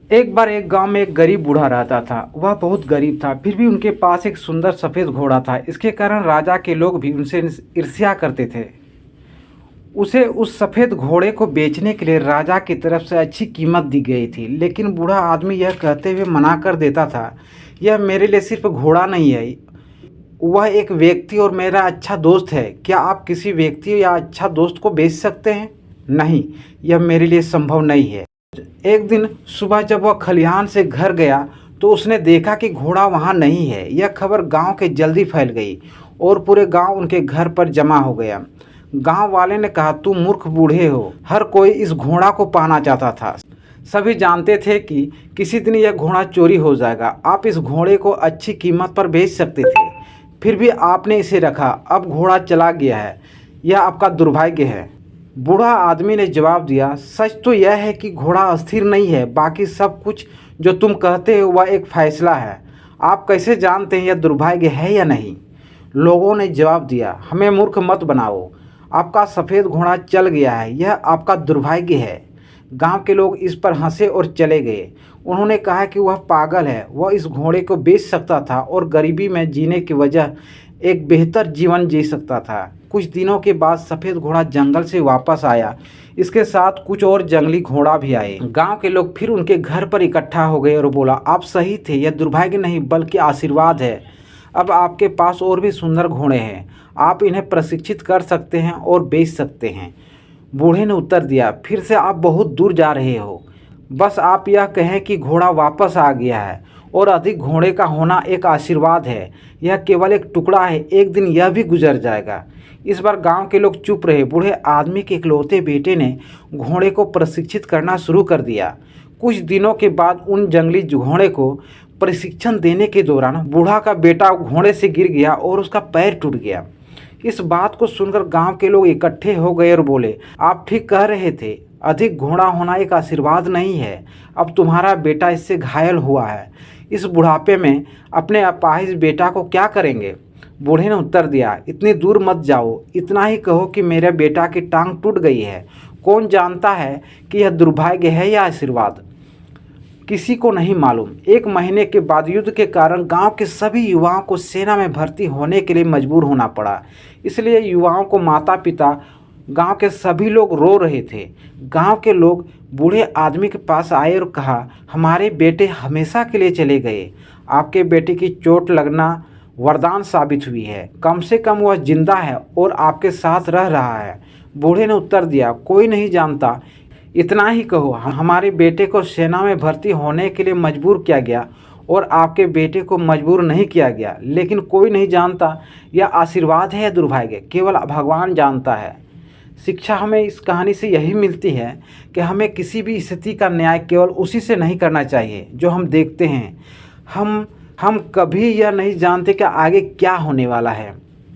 एक बार एक गांव में एक गरीब बूढ़ा रहता था। वह बहुत गरीब था, फिर भी उनके पास एक सुंदर सफ़ेद घोड़ा था। इसके कारण राजा के लोग भी उनसे ईर्ष्या करते थे। उसे उस सफ़ेद घोड़े को बेचने के लिए राजा की तरफ से अच्छी कीमत दी गई थी, लेकिन बूढ़ा आदमी यह कहते हुए मना कर देता था, यह मेरे लिए सिर्फ घोड़ा नहीं है, वह एक व्यक्ति और मेरा अच्छा दोस्त है। क्या आप किसी व्यक्ति या अच्छा दोस्त को बेच सकते हैं? नहीं, यह मेरे लिए संभव नहीं है। एक दिन सुबह जब वह खलिहान से घर गया तो उसने देखा कि घोड़ा वहाँ नहीं है। यह खबर गांव के जल्दी फैल गई और पूरे गांव उनके घर पर जमा हो गया। गांव वाले ने कहा, तुम मूर्ख बूढ़े हो, हर कोई इस घोड़ा को पाना चाहता था। सभी जानते थे कि किसी दिन यह घोड़ा चोरी हो जाएगा। आप इस घोड़े को अच्छी कीमत पर बेच सकते थे, फिर भी आपने इसे रखा। अब घोड़ा चला गया है, यह आपका दुर्भाग्य है। बूढ़ा आदमी ने जवाब दिया, सच तो यह है कि घोड़ा अस्थिर नहीं है, बाकी सब कुछ जो तुम कहते हो वह एक फैसला है। आप कैसे जानते हैं यह दुर्भाग्य है या नहीं? लोगों ने जवाब दिया, हमें मूर्ख मत बनाओ, आपका सफ़ेद घोड़ा चल गया है, यह आपका दुर्भाग्य है। गांव के लोग इस पर हंसे और चले गए। उन्होंने कहा कि वह पागल है, वह इस घोड़े को बेच सकता था और गरीबी में जीने की वजह एक बेहतर जीवन जी सकता था। कुछ दिनों के बाद सफ़ेद घोड़ा जंगल से वापस आया। इसके साथ कुछ और जंगली घोड़ा भी आए। गांव के लोग फिर उनके घर पर इकट्ठा हो गए और बोला, आप सही थे, यह दुर्भाग्य नहीं बल्कि आशीर्वाद है। अब आपके पास और भी सुंदर घोड़े हैं, आप इन्हें प्रशिक्षित कर सकते हैं और बेच सकते हैं। बूढ़े ने उत्तर दिया, फिर से आप बहुत दूर जा रहे हो। बस आप यह कहें कि घोड़ा वापस आ गया है और अधिक घोड़े का होना एक आशीर्वाद है। यह केवल एक टुकड़ा है, एक दिन यह भी गुजर जाएगा। इस बार गांव के लोग चुप रहे। बूढ़े आदमी के इकलौते बेटे ने घोड़े को प्रशिक्षित करना शुरू कर दिया। कुछ दिनों के बाद उन जंगली घोड़े को प्रशिक्षण देने के दौरान बूढ़ा का बेटा घोड़े से गिर गया और उसका पैर टूट गया। इस बात को सुनकर गांव के लोग इकट्ठे हो गए और बोले, आप ठीक कह रहे थे, अधिक घोड़ा होना एक आशीर्वाद नहीं है। अब तुम्हारा बेटा इससे घायल हुआ है, इस बुढ़ापे में अपने अपाहिज बेटा को क्या करेंगे? बूढ़े ने उत्तर दिया, इतनी दूर मत जाओ, इतना ही कहो कि मेरे बेटा की टांग टूट गई है। कौन जानता है कि यह दुर्भाग्य है या आशीर्वाद? किसी को नहीं मालूम। एक महीने के बाद युद्ध के कारण गांव के सभी युवाओं को सेना में भर्ती होने के लिए मजबूर होना पड़ा। इसलिए युवाओं को माता पिता, गांव के सभी लोग रो रहे थे। गांव के लोग बूढ़े आदमी के पास आए और कहा, हमारे बेटे हमेशा के लिए चले गए। आपके बेटे की चोट लगना वरदान साबित हुई है, कम से कम वह जिंदा है और आपके साथ रह रहा है। बूढ़े ने उत्तर दिया, कोई नहीं जानता, इतना ही कहो, हमारे बेटे को सेना में भर्ती होने के लिए मजबूर किया गया और आपके बेटे को मजबूर नहीं किया गया। लेकिन कोई नहीं जानता यह आशीर्वाद है या दुर्भाग्य, केवल भगवान जानता है। शिक्षा हमें इस कहानी से यही मिलती है कि हमें किसी भी स्थिति का न्याय केवल उसी से नहीं करना चाहिए जो हम देखते हैं। हम कभी यह नहीं जानते कि आगे क्या होने वाला है।